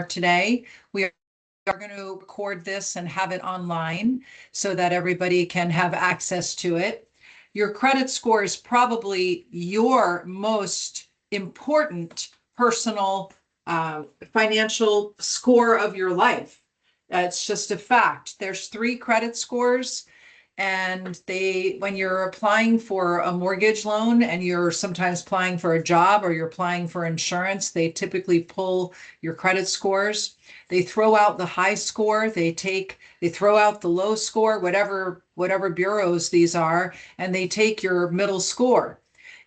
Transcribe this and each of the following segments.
today. We are going to record this and have it online so that everybody can have access to it. Your credit score is probably your most important personal financial score of your life. It's just a fact. There's 3 credit scores, and when you're applying for a mortgage loan and you're sometimes applying for a job or you're applying for insurance, they typically pull your credit scores. They throw out the high score, they throw out the low score, whatever bureaus these are, and they take your middle score.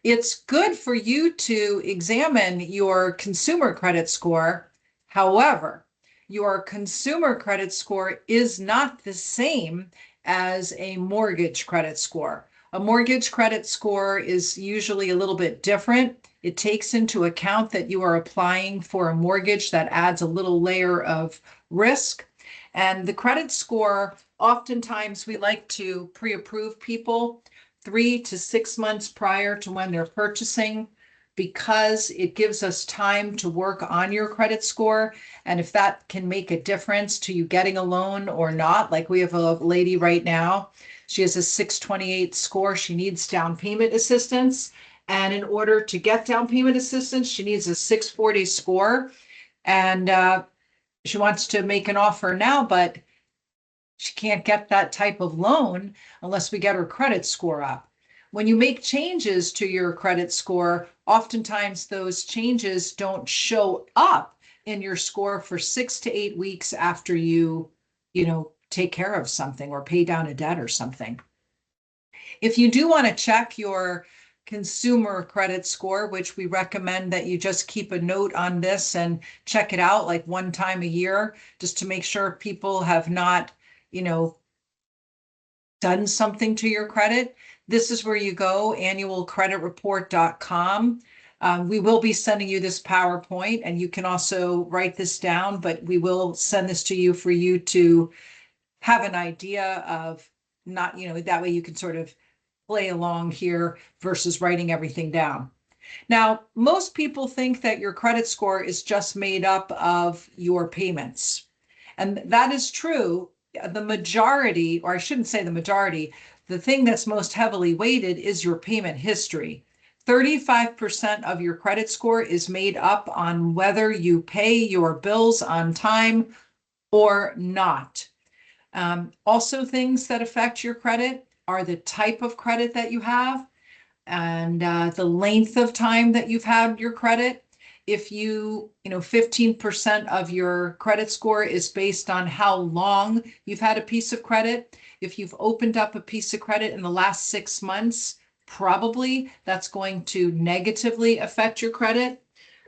It's good for you to examine your consumer credit score. However, your consumer credit score is not the same as a mortgage credit score. A mortgage credit score is usually a little bit different. It takes into account that you are applying for a mortgage that adds a little layer of risk. And the credit score, oftentimes we like to pre-approve people 3 to 6 months prior to when they're purchasing, because it gives us time to work on your credit score. And if that can make a difference to you getting a loan or not, like we have a lady right now, she has a 628 score. She needs down payment assistance. And in order to get down payment assistance, she needs a 640 score. And she wants to make an offer now, but she can't get that type of loan unless we get her credit score up. When you make changes to your credit score, oftentimes those changes don't show up in your score for 6 to 8 weeks after you take care of something or pay down a debt or something. If you do want to check your consumer credit score, which we recommend that you just keep a note on this and check it out like one time a year, just to make sure people have not, done something to your credit. This is where you go, annualcreditreport.com. We will be sending you this PowerPoint, and you can also write this down, but we will send this to you for you to have an idea of, not, that way you can sort of play along here versus writing everything down. Now, most people think that your credit score is just made up of your payments. And that is true. The majority, or I shouldn't say the majority, the thing that's most heavily weighted is your payment history. 35% of your credit score is made up on whether you pay your bills on time or not. Also, things that affect your credit are the type of credit that you have and the length of time that you've had your credit. If 15% of your credit score is based on how long you've had a piece of credit. If you've opened up a piece of credit in the last 6 months, probably that's going to negatively affect your credit.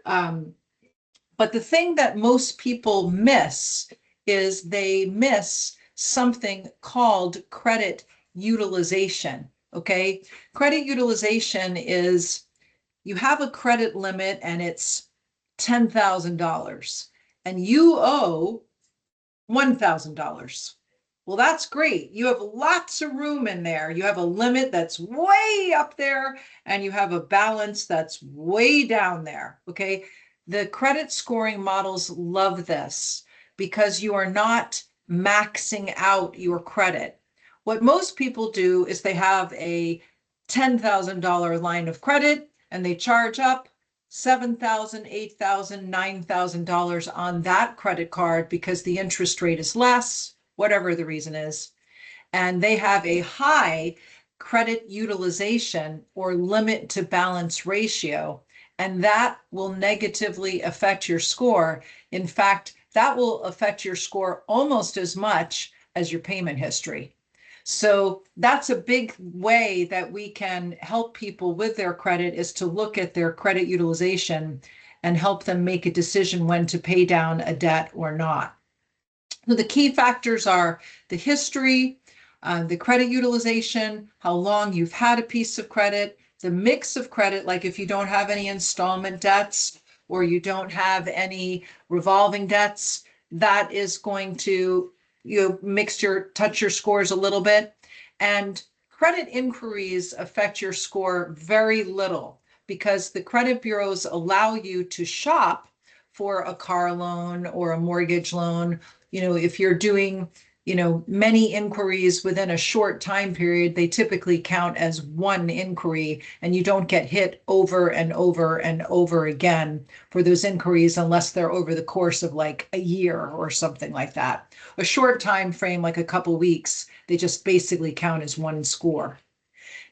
But the thing that most people miss is they miss something called credit utilization. Okay. Credit utilization is, you have a credit limit and it's $10,000 and you owe $1,000. Well, that's great. You have lots of room in there. You have a limit that's way up there and you have a balance that's way down there. Okay. The credit scoring models love this because you are not maxing out your credit. What most people do is they have a $10,000 line of credit and they charge up $7,000, $8,000, $9,000 on that credit card because the interest rate is less, whatever the reason is. And they have a high credit utilization or limit to balance ratio, and that will negatively affect your score. In fact, that will affect your score almost as much as your payment history. So that's a big way that we can help people with their credit, is to look at their credit utilization and help them make a decision when to pay down a debt or not. So the key factors are the history, the credit utilization, how long you've had a piece of credit, the mix of credit, like if you don't have any installment debts or you don't have any revolving debts, that is going to touch your scores a little bit. And credit inquiries affect your score very little because the credit bureaus allow you to shop for a car loan or a mortgage loan. If you're doing, many inquiries within a short time period, they typically count as one inquiry, and you don't get hit over and over and over again for those inquiries unless they're over the course of like a year or something like that. A short time frame, like a couple weeks, they just basically count as one score.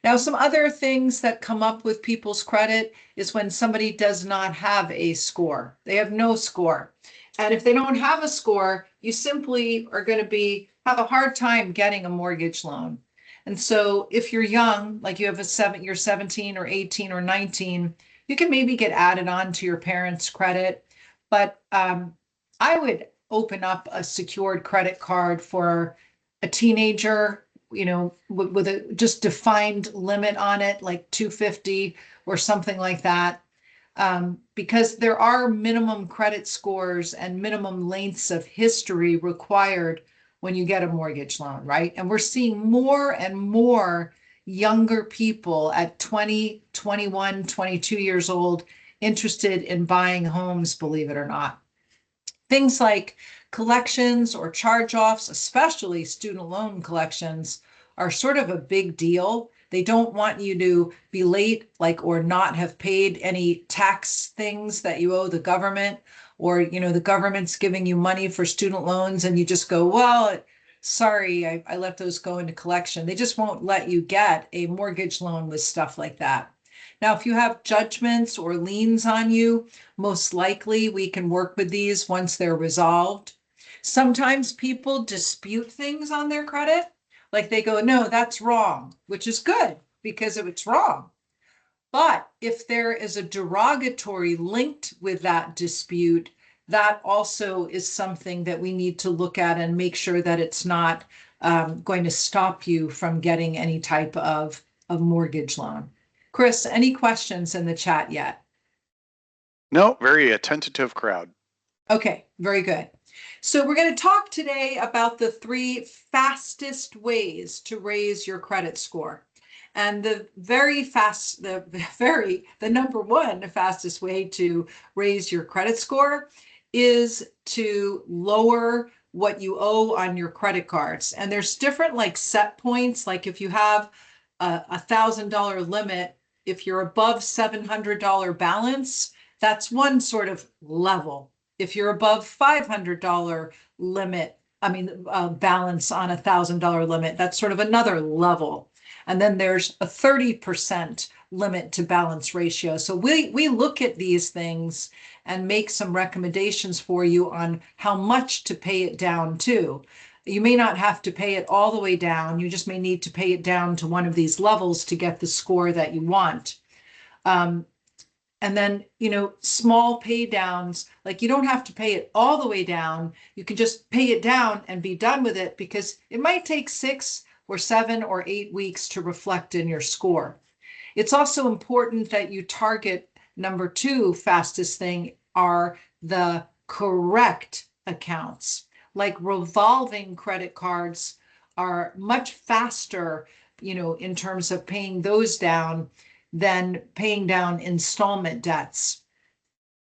Now, some other things that come up with people's credit is when somebody does not have a score. They have no score. And if they don't have a score, you simply are going to have a hard time getting a mortgage loan. And so if you're young, like you're 17 or 18 or 19, you can maybe get added on to your parents' credit. But I would open up a secured credit card for a teenager, with a just defined limit on it, like 250 or something like that. Because there are minimum credit scores and minimum lengths of history required when you get a mortgage loan, right? And we're seeing more and more younger people at 20, 21, 22 years old interested in buying homes, believe it or not. Things like collections or charge-offs, especially student loan collections, are sort of a big deal. They don't want you to be late, or not have paid any tax things that you owe the government, or, the government's giving you money for student loans and you just go, well, sorry, I let those go into collection. They just won't let you get a mortgage loan with stuff like that. Now, if you have judgments or liens on you, most likely we can work with these once they're resolved. Sometimes people dispute things on their credit. Like they go, no, that's wrong, which is good because it's wrong. But if there is a derogatory linked with that dispute, that also is something that we need to look at and make sure that it's not going to stop you from getting any type of mortgage loan. Chris, any questions in the chat yet? No, very attentive crowd. Okay, very good. So we're going to talk today about the 3 fastest ways to raise your credit score. And the number one fastest way to raise your credit score is to lower what you owe on your credit cards. And there's different set points. Like if you have a $1,000 limit, if you're above $700 balance, that's one sort of level. If you're above $500 limit, balance on a $1,000 limit, that's sort of another level. And then there's a 30% limit to balance ratio. So we look at these things and make some recommendations for you on how much to pay it down to. You may not have to pay it all the way down. You just may need to pay it down to one of these levels to get the score that you want. And then, small pay downs, like you don't have to pay it all the way down. You can just pay it down and be done with it because it might take 6 or 7 or 8 weeks to reflect in your score. It's also important that you target number 2 fastest thing are the correct accounts. Like revolving credit cards are much faster, in terms of paying those down than paying down installment debts.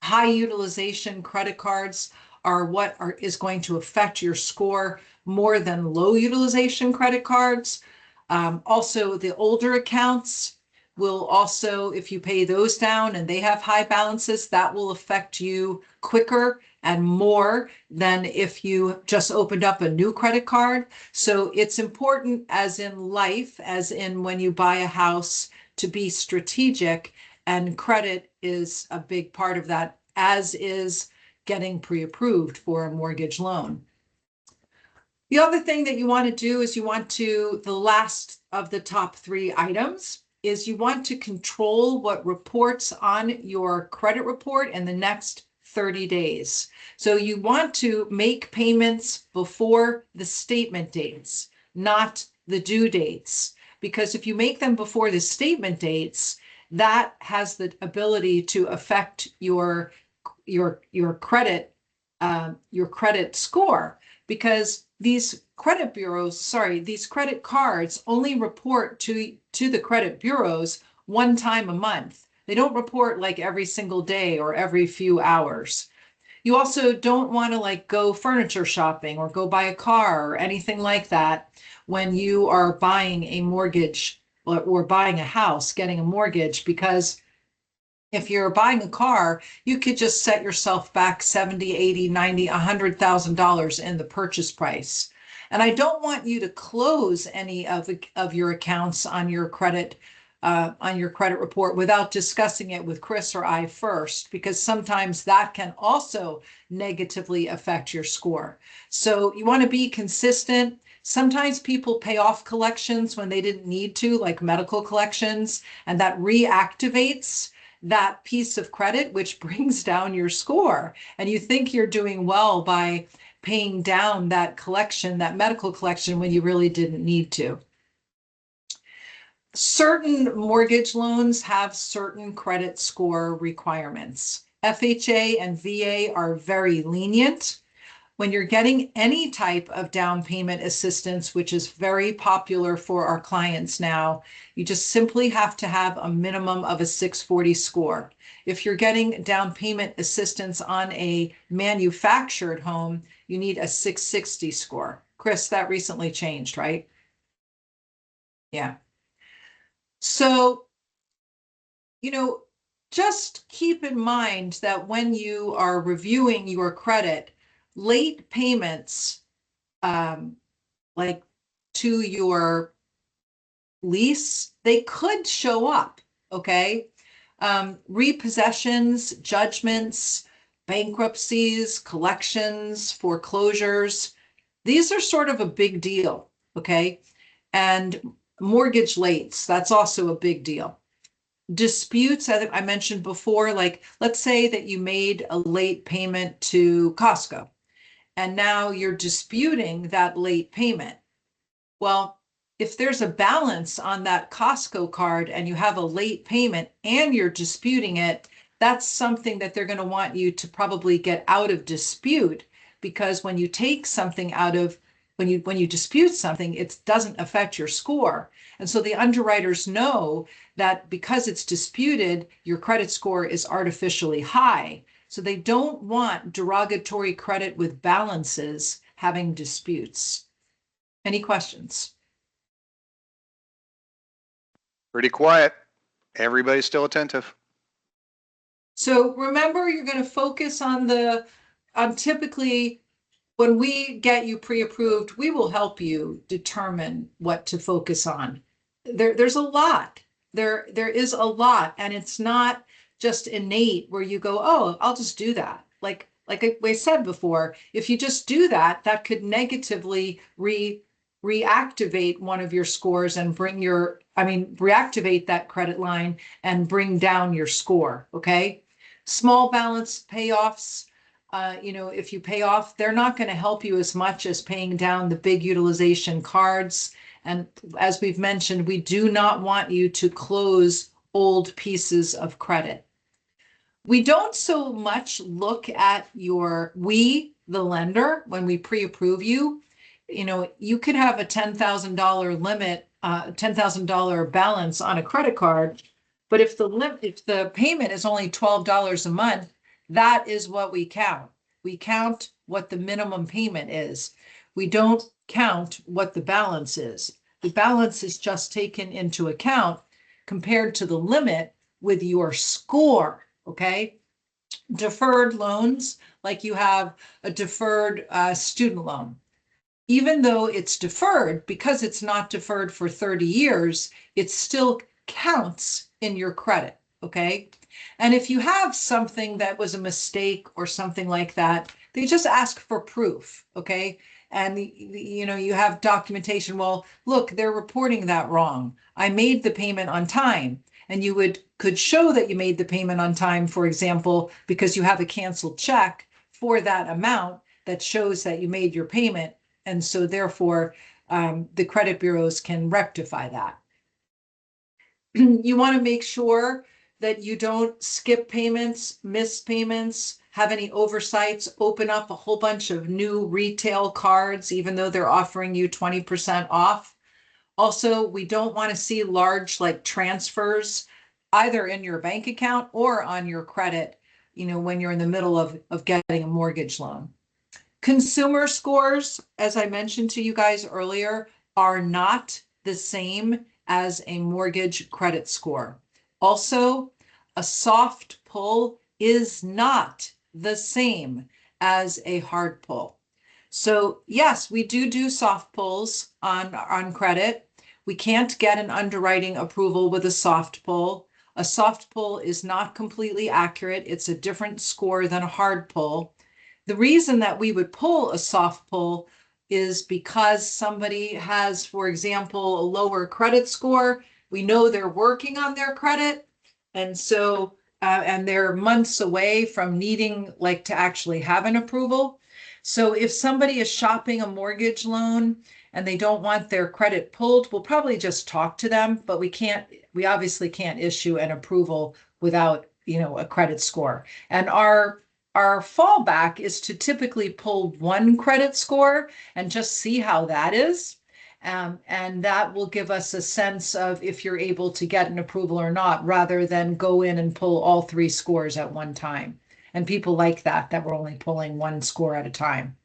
High utilization credit cards are what is going to affect your score more than low utilization credit cards. Also, the older accounts will also, if you pay those down and they have high balances, that will affect you quicker and more than if you just opened up a new credit card. So it's important, as in life, as in when you buy a house, to be strategic, and credit is a big part of that, as is getting pre-approved for a mortgage loan. The other thing that you want to do is the last of the top 3 items is you want to control what reports on your credit report in the next 30 days. So you want to make payments before the statement dates, not the due dates. Because if you make them before the statement dates, that has the ability to affect your credit score. Because these credit cards only report to the credit bureaus one time a month. They don't report like every single day or every few hours. You also don't want to like go furniture shopping or go buy a car or anything like that when you are buying a mortgage or buying a house, getting a mortgage, because if you're buying a car, you could just set yourself back 70, 80, 90, $100,000 in the purchase price. And I don't want you to close any of your accounts on your credit report without discussing it with Chris or I first, because sometimes that can also negatively affect your score. So you want to be consistent. Sometimes people pay off collections when they didn't need to, like medical collections, and that reactivates that piece of credit, which brings down your score. And you think you're doing well by paying down that collection, that medical collection, when you really didn't need to. Certain mortgage loans have certain credit score requirements. FHA and VA are very lenient. When you're getting any type of down payment assistance, which is very popular for our clients now, you just simply have to have a minimum of a 640 score. If you're getting down payment assistance on a manufactured home, you need a 660 score. Chris, that recently changed, right? Yeah. So, just keep in mind that when you are reviewing your credit, late payments, um, like to your lease, they could show up, okay? Repossessions, judgments, bankruptcies, collections, foreclosures, these are sort of a big deal, okay? And mortgage lates, that's also a big deal. Disputes, as I mentioned before, like let's say that you made a late payment to Costco and now you're disputing that late payment. Well, if there's a balance on that Costco card and you have a late payment and you're disputing it, that's something that they're going to want you to probably get out of dispute, because when you take something out of when you dispute something, it doesn't affect your score. And so the underwriters know that because it's disputed, your credit score is artificially high. So they don't want derogatory credit with balances having disputes. Any questions? Pretty quiet. Everybody's still attentive. So remember, you're going to focus on typically when we get you pre-approved, we will help you determine what to focus on. There's a lot. There is a lot, and it's not just innate where you go, oh, I'll just do that. Like I said before, if you just do that, that could negatively reactivate one of your scores and reactivate that credit line and bring down your score. Okay. Small balance payoffs, if you pay off, they're not going to help you as much as paying down the big utilization cards. And as we've mentioned, we do not want you to close old pieces of credit. We don't so much look at the lender, when we pre-approve you, you could have a $10,000 limit, $10,000 balance on a credit card. But if the payment is only $12 a month, that is what we count. We count what the minimum payment is. We don't count what the balance is. The balance is just taken into account compared to the limit with your score. Okay. Deferred loans, like you have a deferred student loan. Even though it's deferred, because it's not deferred for 30 years, it still counts in your credit. Okay. And if you have something that was a mistake or something like that, they just ask for proof. Okay. And you have documentation. Well, look, they're reporting that wrong. I made the payment on time. And you could show that you made the payment on time, for example, because you have a canceled check for that amount that shows that you made your payment. And so therefore, the credit bureaus can rectify that. You want to make sure that you don't skip payments, miss payments, have any oversights, open up a whole bunch of new retail cards, even though they're offering you 20% off. Also, we don't want to see large like transfers either in your bank account or on your credit when you're in the middle of getting a mortgage loan. Consumer scores, as I mentioned to you guys earlier, are not the same as a mortgage credit score. Also, a soft pull is not the same as a hard pull. So yes, we do soft pulls on credit. We can't get an underwriting approval with a soft pull. A soft pull is not completely accurate. It's a different score than a hard pull. The reason that we would pull a soft pull is because somebody has, for example, a lower credit score. We know they're working on their credit. And so, and they're months away from needing like to actually have an approval. So if somebody is shopping a mortgage loan and they don't want their credit pulled, we'll probably just talk to them, but we obviously can't issue an approval without, a credit score. And our fallback is to typically pull one credit score and just see how that is. And that will give us a sense of if you're able to get an approval or not, rather than go in and pull all three scores at one time. And people like that we're only pulling one score at a time.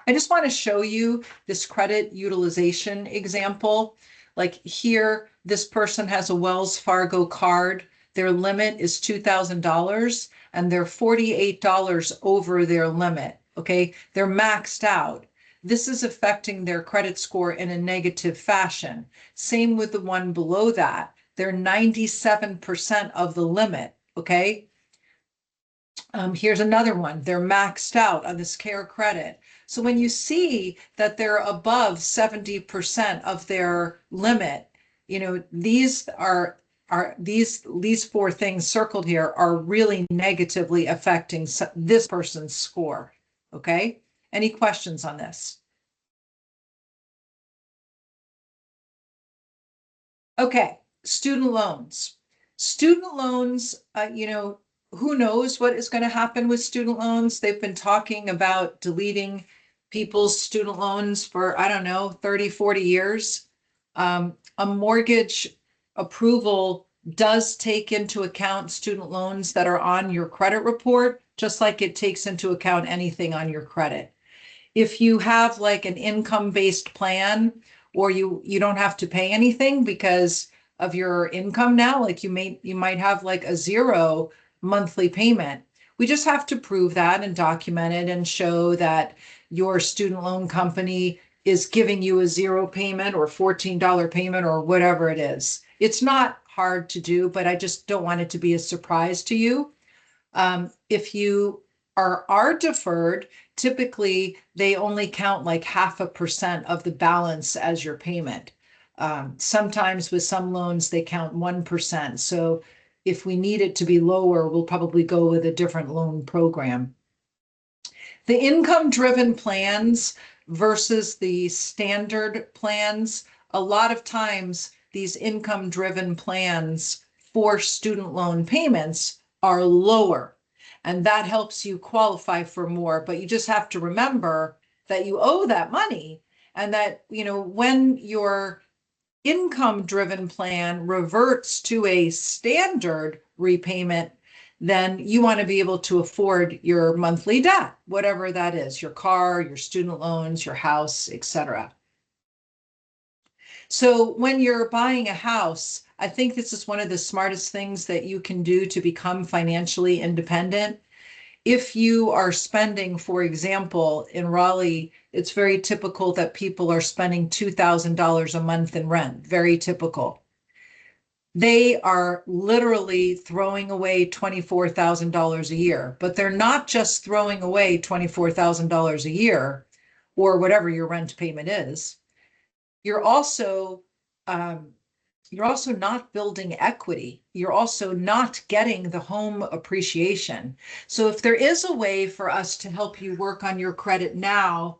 I just want to show you this credit utilization example. Like here, this person has a Wells Fargo card. Their limit is $2,000 and they're $48 over their limit. Okay, they're maxed out. This is affecting their credit score in a negative fashion. Same with the one below that. They're 97% of the limit. Okay. Here's another one. They're maxed out on this care credit. So when you see that they're above 70% of their limit, these these four things circled here are really negatively affecting this person's score. Okay. Any questions on this? Okay. Student loans. Student loans, who knows what is going to happen with student loans? They've been talking about deleting people's student loans for, I don't know, 30, 40 years. A mortgage approval does take into account student loans that are on your credit report, just like it takes into account anything on your credit. If you have like an income-based plan, or you don't have to pay anything because of your income now, like you might have like a zero monthly payment. We just have to prove that and document it and show that your student loan company is giving you a zero payment or $14 payment or whatever it is. It's not hard to do, but I just don't want it to be a surprise to you. If you are deferred, typically they only count like 0.5% of the balance as your payment. Sometimes with some loans, they count 1%. So if we need it to be lower, we'll probably go with a different loan program. The income-driven plans versus the standard plans, a lot of times these income-driven plans for student loan payments are lower, and that helps you qualify for more. But you just have to remember that you owe that money, and that, when your income-driven plan reverts to a standard repayment, then you want to be able to afford your monthly debt, whatever that is, your car, your student loans, your house, etc. So when you're buying a house, I think this is one of the smartest things that you can do to become financially independent. If you are spending, for example, in Raleigh, it's very typical that people are spending $2,000 a month in rent, very typical. They are literally throwing away $24,000 a year, but they're not just throwing away $24,000 a year or whatever your rent payment is. You're also not building equity. You're also not getting the home appreciation. So if there is a way for us to help you work on your credit now,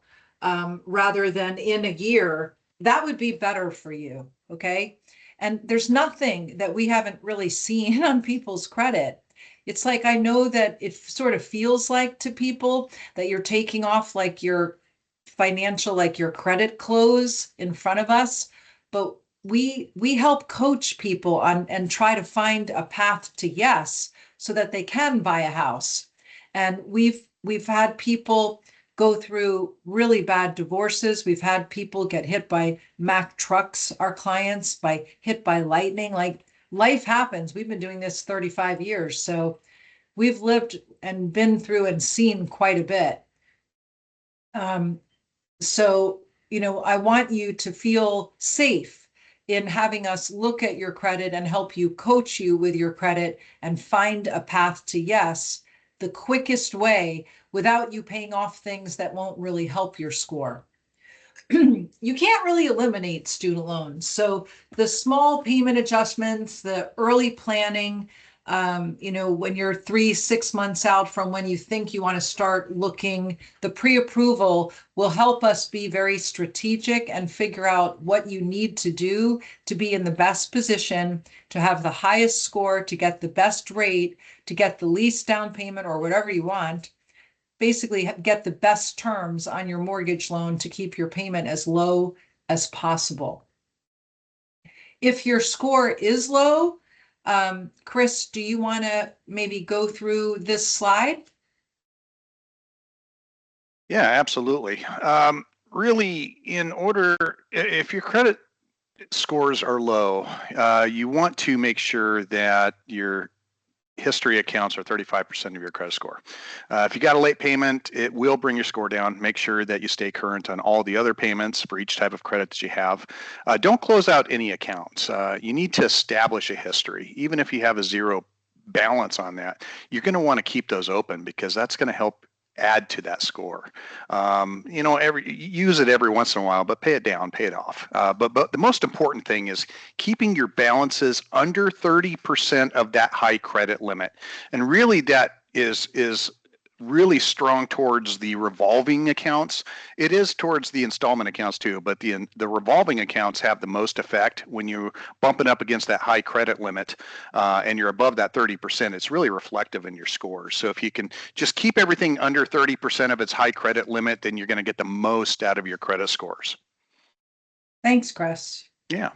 rather than in a year, that would be better for you. Okay. And there's nothing that we haven't really seen on people's credit. It's like, I know that it sort of feels like to people that you're taking off like your financial, like your credit clothes in front of us, but we help coach people on and try to find a path to yes, so that they can buy a house. And we've had people go through really bad divorces. We've had people get hit by Mack trucks, our clients, by hit by lightning. Like, life happens. We've been doing this 35 years. So we've lived and been through and seen quite a bit. Um, so, I want you to feel safe in having us look at your credit and help you, coach you with your credit, and find a path to yes, the quickest way, without you paying off things that won't really help your score. You can't really eliminate student loans. So the small payment adjustments, the early planning, when you're 3, 6 months out from when you think you want to start looking, the pre-approval will help us be very strategic and figure out what you need to do to be in the best position, to have the highest score, to get the best rate, to get the least down payment or whatever you want. Basically, get the best terms on your mortgage loan to keep your payment as low as possible. If your score is low, Chris, do you want to maybe go through this slide? Yeah, absolutely. Really, if your credit scores are low, you want to make sure that your history accounts are 35% of your credit score. If you got a late payment, it will bring your score down. Make sure that you stay current on all the other payments for each type of credit that you have. Don't close out any accounts. You need to establish a history. Even if you have a zero balance on that, you're going to want to keep those open because that's going to help add to that score. Use it every once in a while, but pay it down, pay it off. But the most important thing is keeping your balances under 30% of that high credit limit. And really that is really strong towards the revolving accounts. It is towards the installment accounts too, but the revolving accounts have the most effect when you're bumping up against that high credit limit and you're above that 30%. It's really reflective in your scores. So if you can just keep everything under 30% of its high credit limit, then you're going to get the most out of your credit scores. Thanks, Chris. Yeah.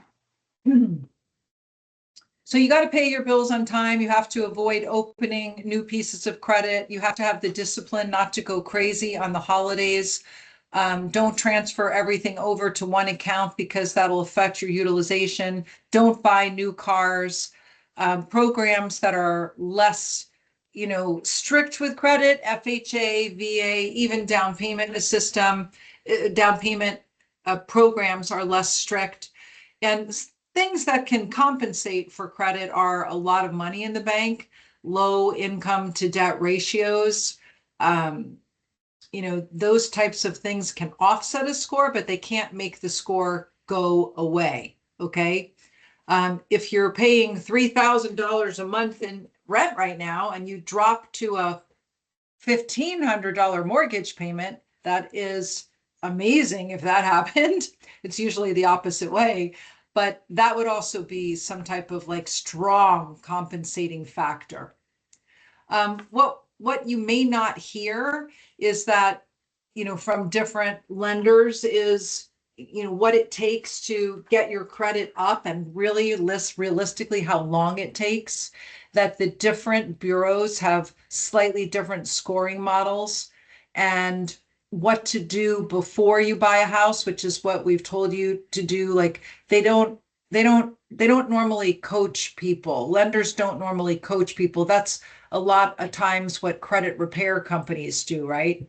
So you got to pay your bills on time. You have to avoid opening new pieces of credit. You have to have the discipline not to go crazy on the holidays. Don't transfer everything over to one account because that'll affect your utilization. Don't buy new cars. Programs that are less, strict with credit, FHA, VA, even down payment programs are less strict. And things that can compensate for credit are a lot of money in the bank, low income to debt ratios. Those types of things can offset a score, but they can't make the score go away. Okay. If you're paying $3,000 a month in rent right now and you drop to a $1,500 mortgage payment, that is amazing if that happened. It's usually the opposite way. But that would also be some type of like strong compensating factor. What you may not hear is that, from different lenders is, what it takes to get your credit up, and really list realistically how long it takes, that the different bureaus have slightly different scoring models, and what to do before you buy a house, which is what we've told you to do. Like, they don't normally coach people. Lenders don't normally coach people. That's a lot of times what credit repair companies do, right?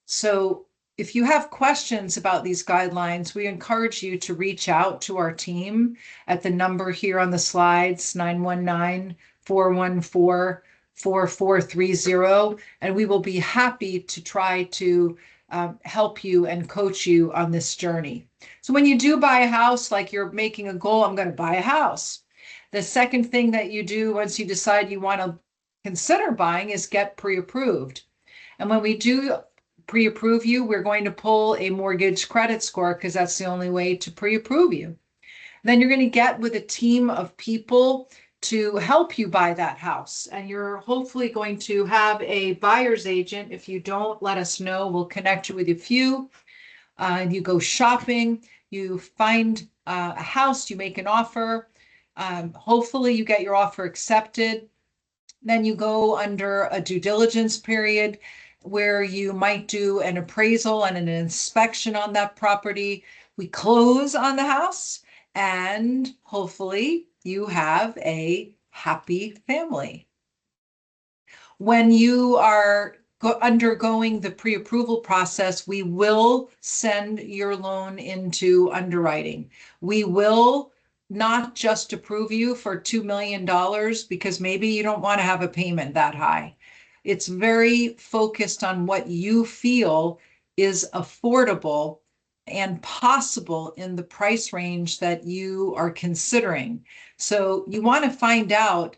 So if you have questions about these guidelines, we encourage you to reach out to our team at the number here on the slides, 919-414-4430, and we will be happy to try to help you and coach you on this journey. So when you do buy a house, like you're making a goal, I'm going to buy a house. The second thing that you do once you decide you want to consider buying is get pre-approved. And when we do pre-approve you, we're going to pull a mortgage credit score because that's the only way to pre-approve you. Then you're going to get with a team of people to help you buy that house. And you're hopefully going to have a buyer's agent. If you don't, let us know. We'll connect you with a few. You go shopping, you find a house, you make an offer. Hopefully you get your offer accepted. Then you go under a due diligence period where you might do an appraisal and an inspection on that property. We close on the house, and hopefully you have a happy family. When you are undergoing the pre-approval process, we will send your loan into underwriting. We will not just approve you for $2 million because maybe you don't want to have a payment that high. It's very focused on what you feel is affordable and possible in the price range that you are considering. So you want to find out,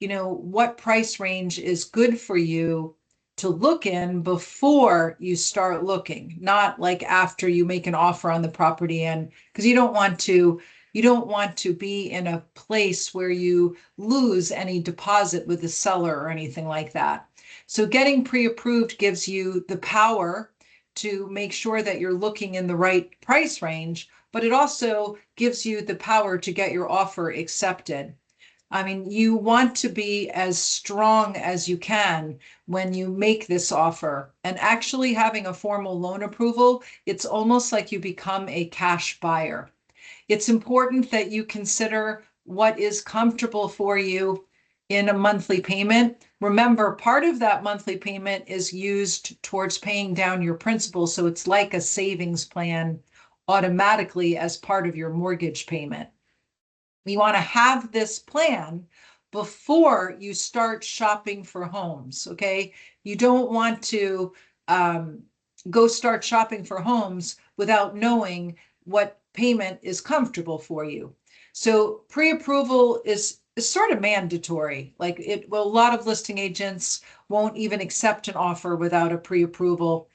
what price range is good for you to look in before you start looking, not like after you make an offer on the property, and because you don't want to be in a place where you lose any deposit with the seller or anything like that. So getting pre-approved gives you the power to make sure that you're looking in the right price range, but it also gives you the power to get your offer accepted. I mean, you want to be as strong as you can when you make this offer. And actually having a formal loan approval, it's almost like you become a cash buyer. It's important that you consider what is comfortable for you in a monthly payment. Remember, part of that monthly payment is used towards paying down your principal. So it's like a savings plan automatically as part of your mortgage payment. You want to have this plan before you start shopping for homes, okay? You don't want to go start shopping for homes without knowing what payment is comfortable for you. So pre-approval is sort of mandatory. Like a lot of listing agents won't even accept an offer without a pre-approval.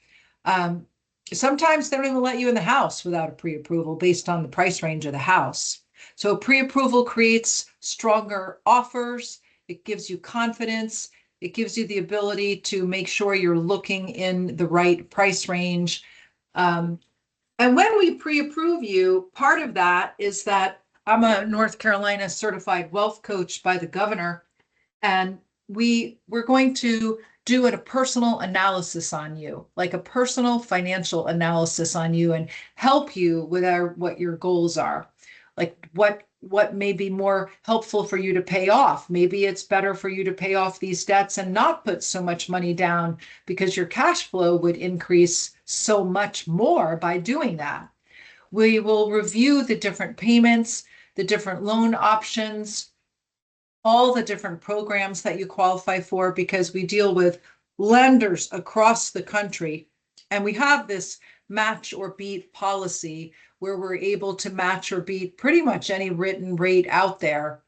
Um, Sometimes they don't even let you in the house without a pre-approval based on the price range of the house. So pre-approval creates stronger offers. It gives you confidence. It gives you the ability to make sure you're looking in the right price range. And when we pre-approve you, part of that is that I'm a North Carolina certified wealth coach by the governor, and we're going to do a personal analysis on you, like a personal financial analysis on you, and help you with what your goals are, like what may be more helpful for you to pay off. Maybe it's better for you to pay off these debts and not put so much money down because your cash flow would increase so much more by doing that. We will review the different payments, the different loan options, all the different programs that you qualify for, because we deal with lenders across the country. And we have this match or beat policy where we're able to match or beat pretty much any written rate out there.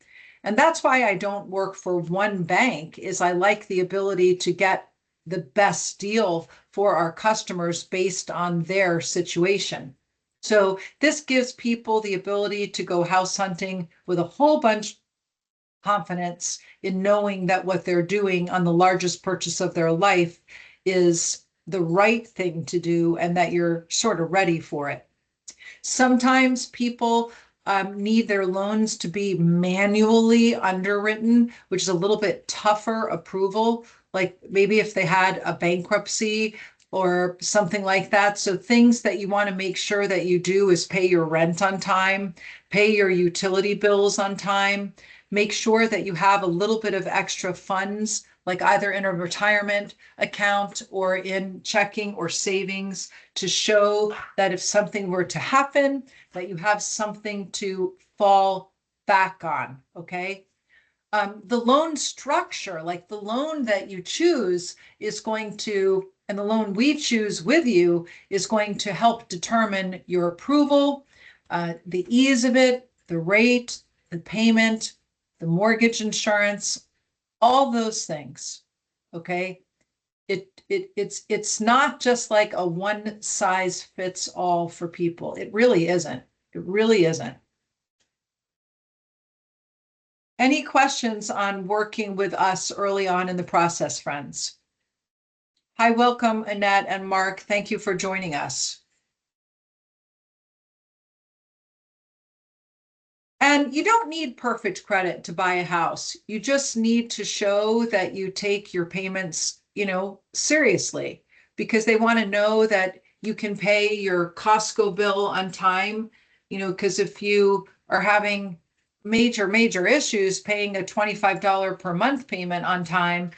And that's why I don't work for one bank, is I like the ability to get the best deal for our customers based on their situation. So this gives people the ability to go house hunting with a whole bunch confidence in knowing that what they're doing on the largest purchase of their life is the right thing to do and that you're sort of ready for it. Sometimes people need their loans to be manually underwritten, which is a little bit tougher approval, like maybe if they had a bankruptcy or something like that. So things that you want to make sure that you do is pay your rent on time, pay your utility bills on time, make sure that you have a little bit of extra funds, like either in a retirement account or in checking or savings, to show that if something were to happen, that you have something to fall back on, okay? The loan structure, like the loan that you choose is going to, and the loan we choose with you is going to help determine your approval, the ease of it, the rate, the payment, the mortgage insurance, all those things, okay? It's not just like a one size fits all for people. It really isn't. It really isn't. Any questions on working with us early on in the process, friends? Hi, welcome, Annette and Mark. Thank you for joining us. And you don't need perfect credit to buy a house. You just need to show that you take your payments, seriously, because they want to know that you can pay your Costco bill on time, because if you are having major issues paying a $25 per month payment on time,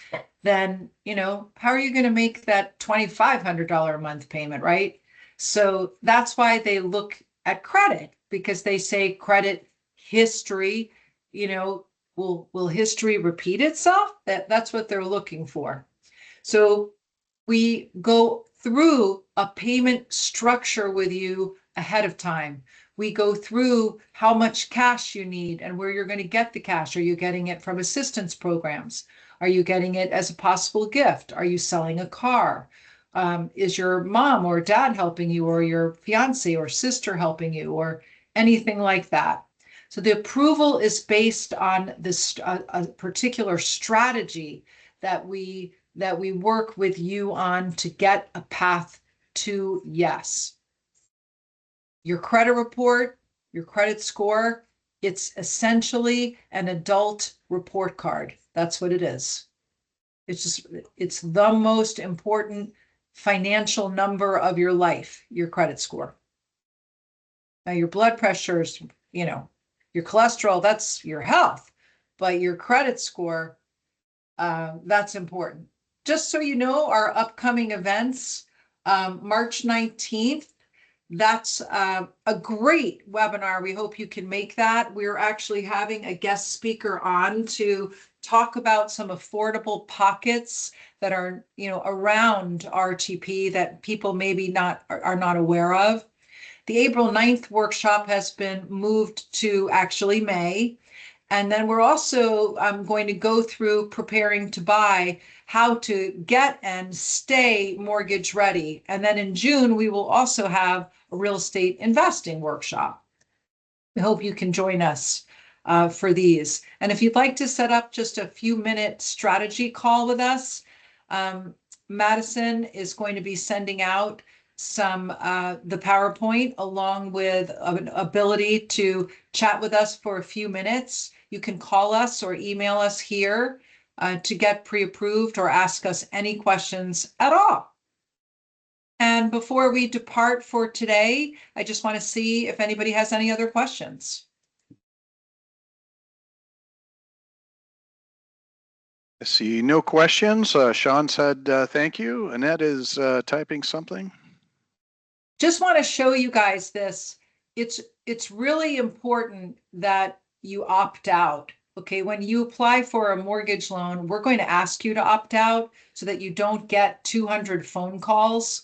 then, how are you going to make that $2,500 a month payment, right? So that's why they look at credit, because they say credit history, will history repeat itself? That's what they're looking for. So we go through a payment structure with you ahead of time. We go through how much cash you need and where you're going to get the cash. Are you getting it from assistance programs? Are you getting it as a possible gift? Are you selling a car? Is your mom or dad helping you, or your fiance or sister helping you, or anything like that? So the approval is based on this a particular strategy that we work with you on to get a path to yes. Your credit report, your credit score, it's essentially an adult report card. That's what it is. It's the most important financial number of your life, your credit score. Now, your blood pressure is, your cholesterol, that's your health, but your credit score, that's important. Just so you know, our upcoming events, March 19th, that's a great webinar. We hope you can make that. We're actually having a guest speaker on to talk about some affordable pockets that are, around RTP that people maybe are not aware of. The April 9th workshop has been moved to actually May. And then we're also going to go through preparing to buy, how to get and stay mortgage ready. And then in June, we will also have a real estate investing workshop. I hope you can join us for these. And if you'd like to set up just a few minute strategy call with us, Madison is going to be sending out the PowerPoint along with an ability to chat with us for a few minutes. You can call us or email us here to get pre-approved or ask us any questions at all. And before we depart for today, I just want to see if anybody has any other questions. I see no questions. Sean said thank you. Annette is typing something. Just want to show you guys this. It's really important that you opt out. Okay, when you apply for a mortgage loan, we're going to ask you to opt out so that you don't get 200 phone calls.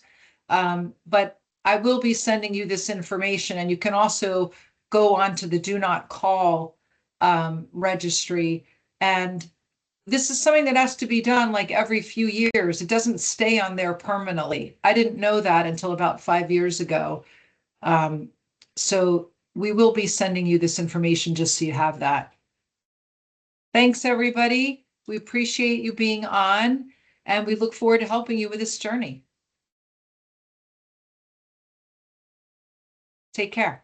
But I will be sending you this information, and you can also go onto the do not call registry. And this is something that has to be done like every few years. It doesn't stay on there permanently. I didn't know that until about 5 years ago. So we will be sending you this information just so you have that. Thanks, everybody. We appreciate you being on, and we look forward to helping you with this journey. Take care.